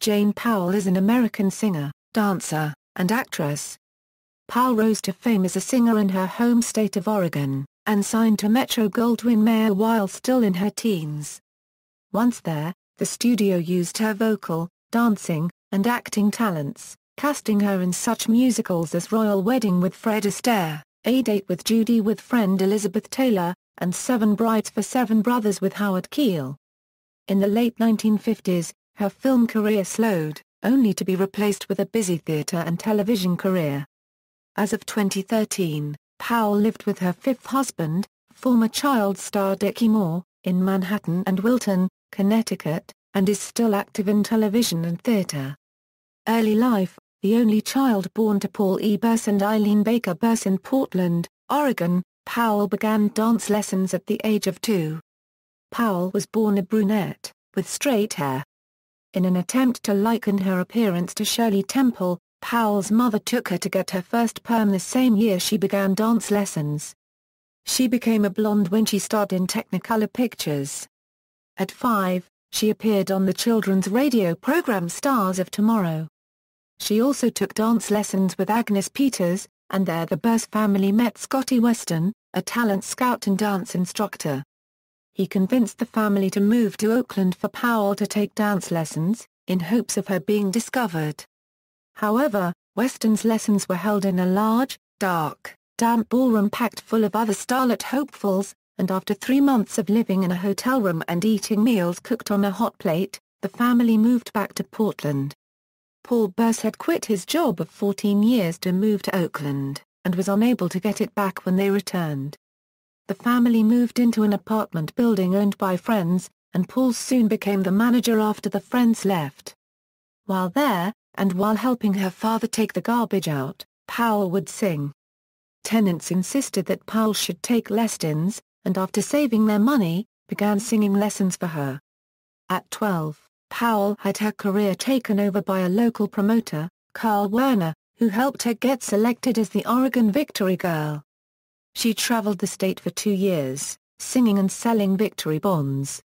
Jane Powell is an American singer, dancer, and actress. Powell rose to fame as a singer in her home state of Oregon, and signed to Metro-Goldwyn-Mayer while still in her teens. Once there, the studio used her vocal, dancing, and acting talents, casting her in such musicals as Royal Wedding with Fred Astaire, A Date with Judy with friend Elizabeth Taylor, and Seven Brides for Seven Brothers with Howard Keel. In the late 1950s, her film career slowed, only to be replaced with a busy theater and television career. As of 2013, Powell lived with her fifth husband, former child star Dickie Moore, in Manhattan and Wilton, Connecticut, and is still active in television and theater. Early life: the only child born to Paul E. Burse and Eileen Baker Burse in Portland, Oregon, Powell began dance lessons at the age of 2. Powell was born a brunette, with straight hair. In an attempt to liken her appearance to Shirley Temple, Powell's mother took her to get her first perm the same year she began dance lessons. She became a blonde when she starred in Technicolor Pictures. At 5, she appeared on the children's radio program Stars of Tomorrow. She also took dance lessons with Agnes Peters, and there the Burse family met Scotty Weston, a talent scout and dance instructor. He convinced the family to move to Oakland for Powell to take dance lessons, in hopes of her being discovered. However, Weston's lessons were held in a large, dark, damp ballroom packed full of other starlet hopefuls, and after 3 months of living in a hotel room and eating meals cooked on a hot plate, the family moved back to Portland. Paul Burse had quit his job of 14 years to move to Oakland, and was unable to get it back when they returned. The family moved into an apartment building owned by friends, and Paul soon became the manager after the friends left. While there, and while helping her father take the garbage out, Powell would sing. Tenants insisted that Powell should take lessons, and after saving their money, began singing lessons for her. At 12, Powell had her career taken over by a local promoter, Carl Werner, who helped her get selected as the Oregon Victory Girl. She traveled the state for 2 years, singing and selling victory bonds.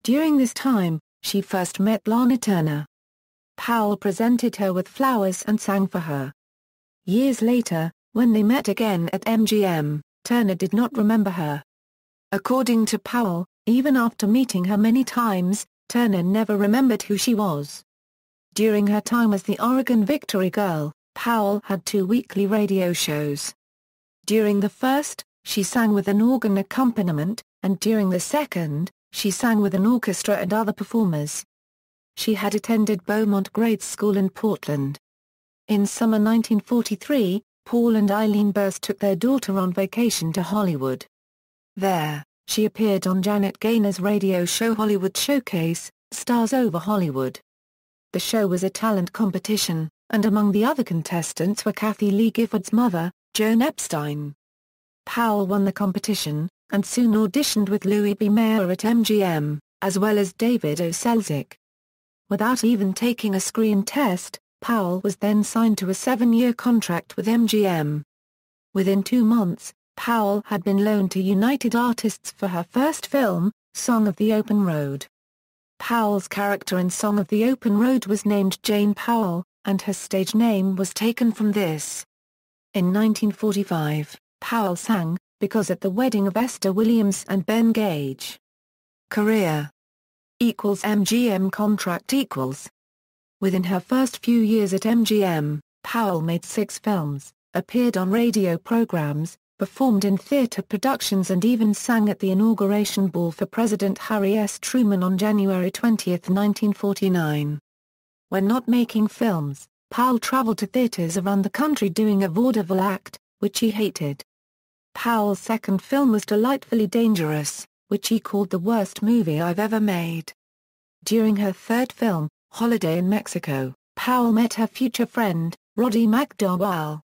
During this time, she first met Lana Turner. Powell presented her with flowers and sang for her. Years later, when they met again at MGM, Turner did not remember her. According to Powell, even after meeting her many times, Turner never remembered who she was. During her time as the Oregon Victory Girl, Powell had 2 weekly radio shows. During the first, she sang with an organ accompaniment, and during the second, she sang with an orchestra and other performers. She had attended Beaumont Grade School in Portland. In summer 1943, Paul and Eileen Burse took their daughter on vacation to Hollywood. There, she appeared on Janet Gaynor's radio show Hollywood Showcase, Stars Over Hollywood. The show was a talent competition, and among the other contestants were Kathy Lee Gifford's mother, Joan Epstein. Powell won the competition, and soon auditioned with Louis B. Mayer at MGM, as well as David O. Selznick. Without even taking a screen test, Powell was then signed to a 7-year contract with MGM. Within 2 months, Powell had been loaned to United Artists for her first film, Song of the Open Road. Powell's character in Song of the Open Road was named Jane Powell, and her stage name was taken from this. In 1945, Powell sang, Because at the Wedding of Esther Williams and Ben Gage. Career =MGM contract =. Within her first few years at MGM, Powell made 6 films, appeared on radio programs, performed in theater productions and even sang at the inauguration ball for President Harry S. Truman on January 20, 1949. When not making films, Powell traveled to theaters around the country doing a vaudeville act, which he hated. Powell's second film was Delightfully Dangerous, which he called the worst movie I've ever made. During her third film, Holiday in Mexico, Powell met her future friend, Roddy McDowell.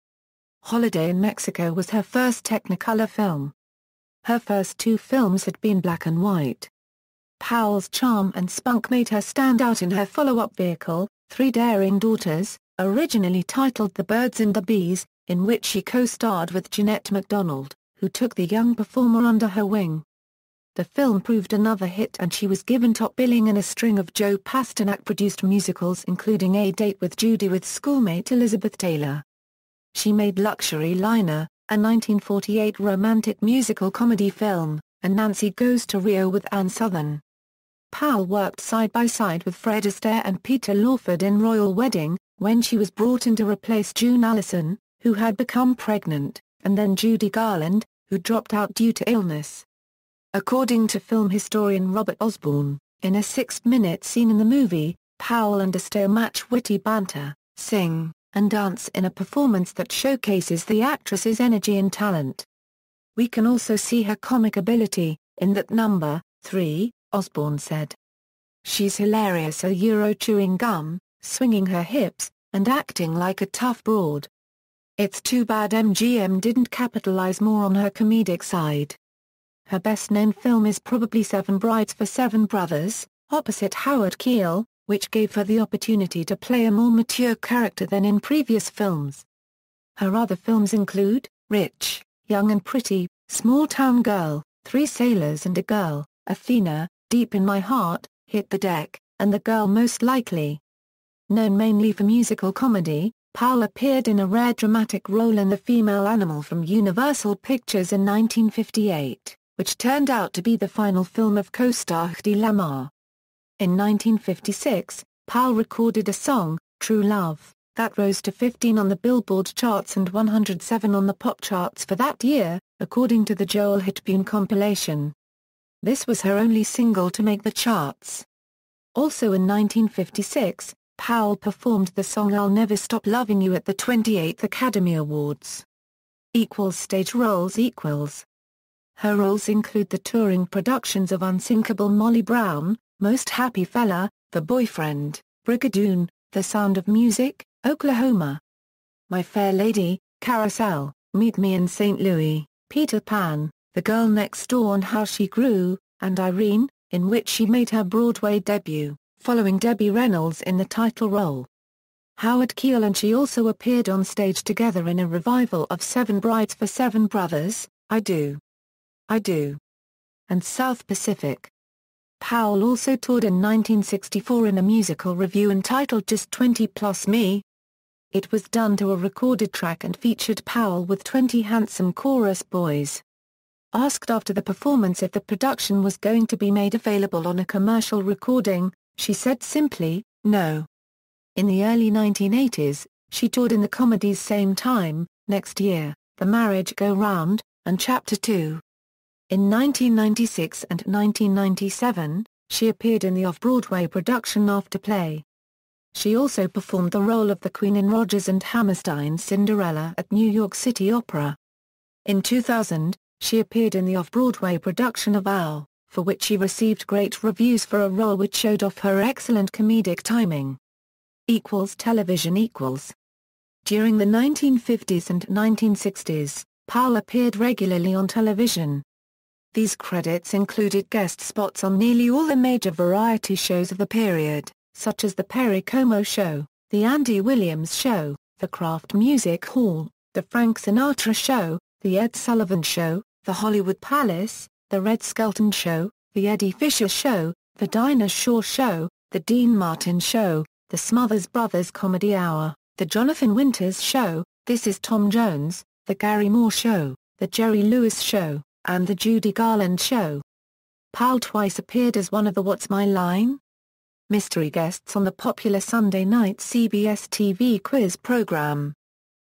Holiday in Mexico was her first Technicolor film. Her first 2 films had been black and white. Powell's charm and spunk made her stand out in her follow-up vehicle, Three Daring Daughters, originally titled The Birds and the Bees, in which she co-starred with Jeanette MacDonald, who took the young performer under her wing. The film proved another hit and she was given top billing in a string of Joe Pasternak-produced musicals including A Date with Judy with schoolmate Elizabeth Taylor. She made Luxury Liner, a 1948 romantic musical comedy film, and Nancy Goes to Rio with Ann Sothern. Powell worked side by side with Fred Astaire and Peter Lawford in Royal Wedding, when she was brought in to replace June Allyson, who had become pregnant, and then Judy Garland, who dropped out due to illness. According to film historian Robert Osborne, in a 6-minute scene in the movie, Powell and Astaire match witty banter, sing, and dance in a performance that showcases the actress's energy and talent. "We can also see her comic ability, in that number, 3, Osborne said. She's hilarious chewing gum, swinging her hips, and acting like a tough broad. It's too bad MGM didn't capitalize more on her comedic side." Her best-known film is probably Seven Brides for Seven Brothers, opposite Howard Keel, which gave her the opportunity to play a more mature character than in previous films. Her other films include, Rich, Young and Pretty, Small Town Girl, Three Sailors and a Girl, Athena, Deep in My Heart, Hit the Deck, and The Girl Most Likely. Known mainly for musical comedy, Powell appeared in a rare dramatic role in The Female Animal from Universal Pictures in 1958. Which turned out to be the final film of co-star Hedy Lamarr. In 1956, Powell recorded a song, True Love, that rose to 15 on the Billboard charts and 107 on the pop charts for that year, according to the Joel Hitbune compilation. This was her only single to make the charts. Also in 1956, Powell performed the song I'll Never Stop Loving You at the 28th Academy Awards. Stage roles Her roles include the touring productions of Unsinkable Molly Brown, Most Happy Fella, The Boyfriend, Brigadoon, The Sound of Music, Oklahoma. My Fair Lady, Carousel, Meet Me in St. Louis, Peter Pan, The Girl Next Door and How She Grew, and Irene, in which she made her Broadway debut, following Debbie Reynolds in the title role. Howard Keel and she also appeared on stage together in a revival of Seven Brides for Seven Brothers, I Do, and South Pacific. Powell also toured in 1964 in a musical revue entitled Just 20 Plus Me. It was done to a recorded track and featured Powell with 20 handsome chorus boys. Asked after the performance if the production was going to be made available on a commercial recording, she said simply, no. In the early 1980s, she toured in the comedies Same Time, Next Year, The Marriage Go Round, and Chapter 2. In 1996 and 1997, she appeared in the off-Broadway production Afterplay. She also performed the role of the Queen in Rodgers and Hammerstein's Cinderella at New York City Opera. In 2000, she appeared in the off-Broadway production of Owl, for which she received great reviews for a role which showed off her excellent comedic timing. Television. During the 1950s and 1960s, Powell appeared regularly on television. These credits included guest spots on nearly all the major variety shows of the period, such as The Perry Como Show, The Andy Williams Show, The Kraft Music Hall, The Frank Sinatra Show, The Ed Sullivan Show, The Hollywood Palace, The Red Skelton Show, The Eddie Fisher Show, The Dinah Shore Show, The Dean Martin Show, The Smothers Brothers Comedy Hour, The Jonathan Winters Show, This Is Tom Jones, The Gary Moore Show, The Jerry Lewis Show, and The Judy Garland Show. Powell twice appeared as one of the What's My Line? mystery guests on the popular Sunday night CBS TV quiz program.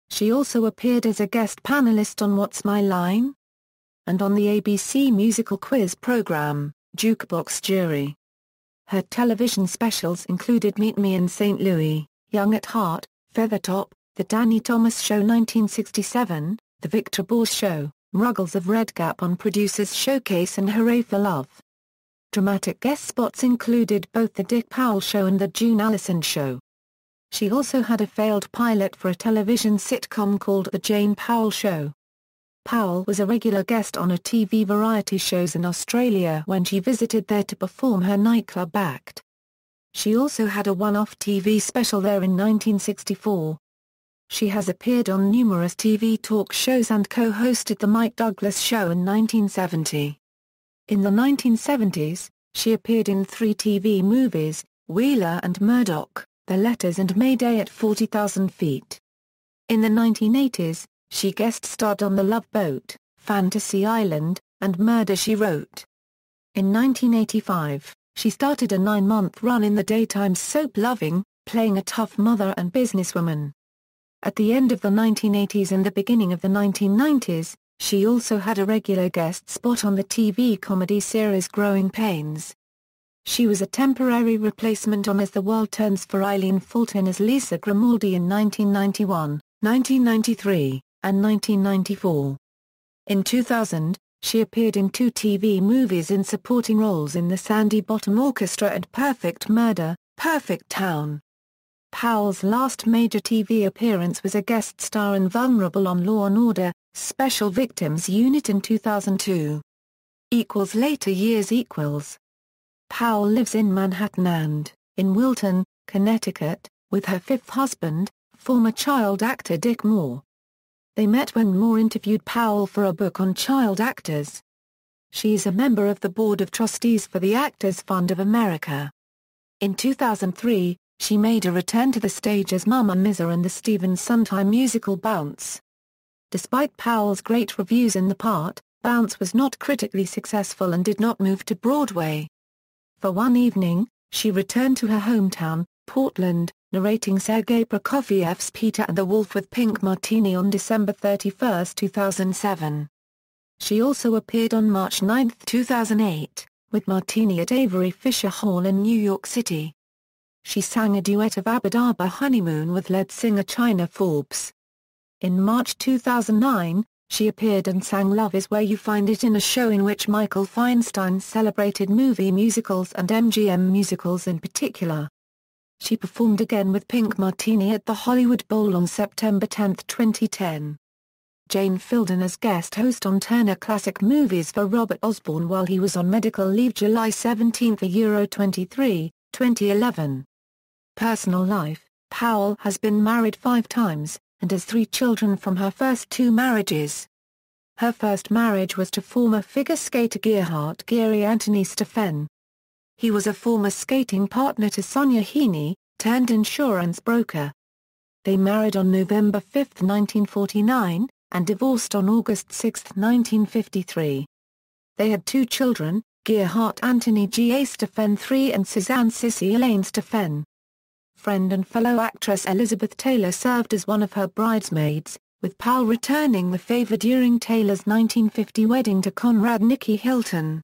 She also appeared as a guest panelist on What's My Line? And on the ABC musical quiz program, Jukebox Jury. Her television specials included Meet Me in St. Louis, Young at Heart, Feathertop, The Danny Thomas Show 1967, The Victor Bors Show, Ruggles of Red Gap on Producers Showcase and Hooray for Love. Dramatic guest spots included both The Dick Powell Show and The June Allyson Show. She also had a failed pilot for a television sitcom called The Jane Powell Show. Powell was a regular guest on a TV variety shows in Australia when she visited there to perform her nightclub act. She also had a one-off TV special there in 1964. She has appeared on numerous TV talk shows and co-hosted The Mike Douglas Show in 1970. In the 1970s, she appeared in 3 TV movies, Wheeler and Murdoch, The Letters and Mayday at 40,000 Feet. In the 1980s, she guest-starred on The Love Boat, Fantasy Island, and Murder, She Wrote. In 1985, she started a 9-month run in the daytime soap Loving, playing a tough mother and businesswoman. At the end of the 1980s and the beginning of the 1990s, she also had a regular guest spot on the TV comedy series Growing Pains. She was a temporary replacement on As the World Turns for Eileen Fulton as Lisa Grimaldi in 1991, 1993, and 1994. In 2000, she appeared in 2 TV movies in supporting roles in The Sandy Bottom Orchestra and Perfect Murder, Perfect Town. Powell's last major TV appearance was a guest star in Vulnerable on Law & Order, Special Victims Unit in 2002. Later years. Powell lives in Manhattan and, in Wilton, Connecticut, with her 5th husband, former child actor Dick Moore. They met when Moore interviewed Powell for a book on child actors. She is a member of the Board of Trustees for the Actors Fund of America. In 2003, she made a return to the stage as Mama Mizza in the Stephen Sondheim musical Bounce. Despite Powell's great reviews in the part, Bounce was not critically successful and did not move to Broadway. For one evening, she returned to her hometown, Portland, narrating Sergei Prokofiev's Peter and the Wolf with Pink Martini on December 31, 2007. She also appeared on March 9, 2008, with Martini at Avery Fisher Hall in New York City. She sang a duet of Abba Dabba Honeymoon with lead singer China Forbes. In March 2009, she appeared and sang Love Is Where You Find It in a show in which Michael Feinstein celebrated movie musicals and MGM musicals in particular. She performed again with Pink Martini at the Hollywood Bowl on September 10, 2010. Jane filled in as guest host on Turner Classic Movies for Robert Osborne while he was on medical leave July 17, 23, 2011. Personal life: Powell has been married 5 times, and has 3 children from her first 2 marriages. Her first marriage was to former figure skater Gerhard Geary Anthony Steffen. He was a former skating partner to Sonia Heaney, turned insurance broker. They married on November 5, 1949, and divorced on August 6, 1953. They had 2 children, Gerhard Anthony G. A. Steffen III and Suzanne Sissy Elaine Steffen. Friend and fellow actress Elizabeth Taylor served as one of her bridesmaids, with Powell returning the favor during Taylor's 1950 wedding to Conrad Nicky Hilton.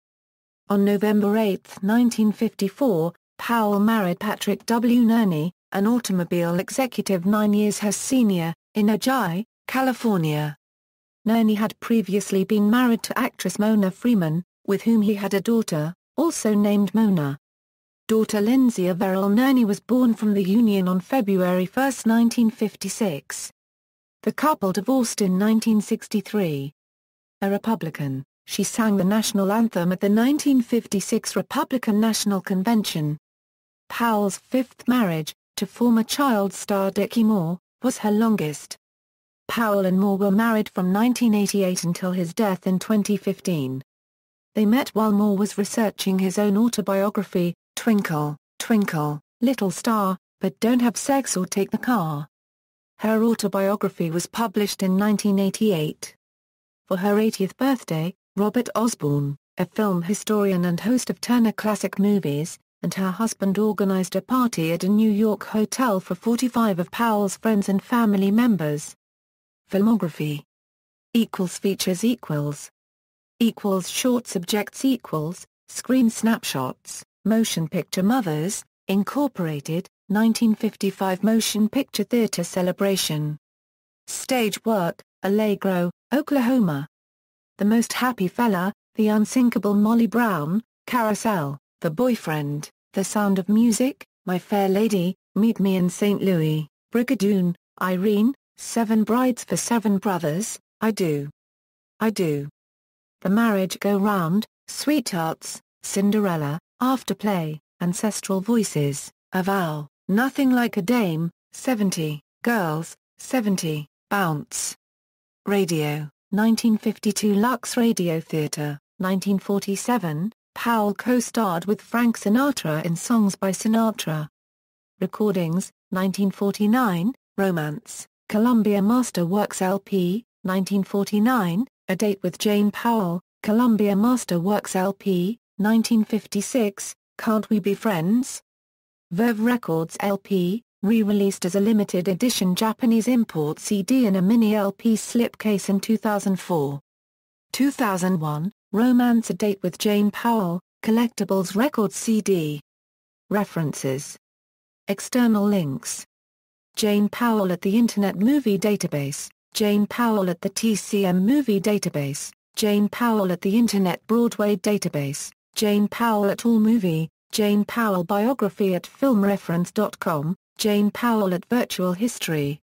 On November 8, 1954, Powell married Patrick W. Nerney, an automobile executive 9 years her senior, in Ojai, California. Nerney had previously been married to actress Mona Freeman, with whom he had a daughter, also named Mona. Daughter Lindsay Averell Nerney was born from the union on February 1, 1956. The couple divorced in 1963. A Republican, she sang the national anthem at the 1956 Republican National Convention. Powell's 5th marriage, to former child star Dickie Moore, was her longest. Powell and Moore were married from 1988 until his death in 2015. They met while Moore was researching his own autobiography, Twinkle, Twinkle, Little Star, But Don't Have Sex or Take the Car. Her autobiography was published in 1988. For her 80th birthday, Robert Osborne, a film historian and host of Turner Classic Movies, and her husband organized a party at a New York hotel for 45 of Powell's friends and family members. Filmography. Features Short subjects Screen snapshots, Motion Picture Mothers, Incorporated, 1955 Motion Picture Theater Celebration. Stage work, Allegro, Oklahoma. The Most Happy Fella, The Unsinkable Molly Brown, Carousel, The Boyfriend, The Sound of Music, My Fair Lady, Meet Me in St. Louis, Brigadoon, Irene, 7 Brides for 7 Brothers, I Do. The Marriage Go Round, Sweethearts, Cinderella, Afterplay, Ancestral Voices, A Vow, Nothing Like a Dame, 70, Girls, 70, Bounce. Radio, 1952 Lux Radio Theatre. 1947, Powell co-starred with Frank Sinatra in Songs by Sinatra. Recordings, 1949, Romance, Columbia Masterworks LP, 1949, A Date with Jane Powell, Columbia Masterworks LP, 1956, Can't We Be Friends? Verve Records LP, re-released as a limited edition Japanese import CD in a mini LP slipcase in 2004. 2001, Romance, A Date with Jane Powell, Collectibles Records CD. References. External links. Jane Powell at the Internet Movie Database, Jane Powell at the TCM Movie Database, Jane Powell at the Internet Broadway Database, Jane Powell at AllMovie, Jane Powell biography at filmreference.com, Jane Powell at Virtual History.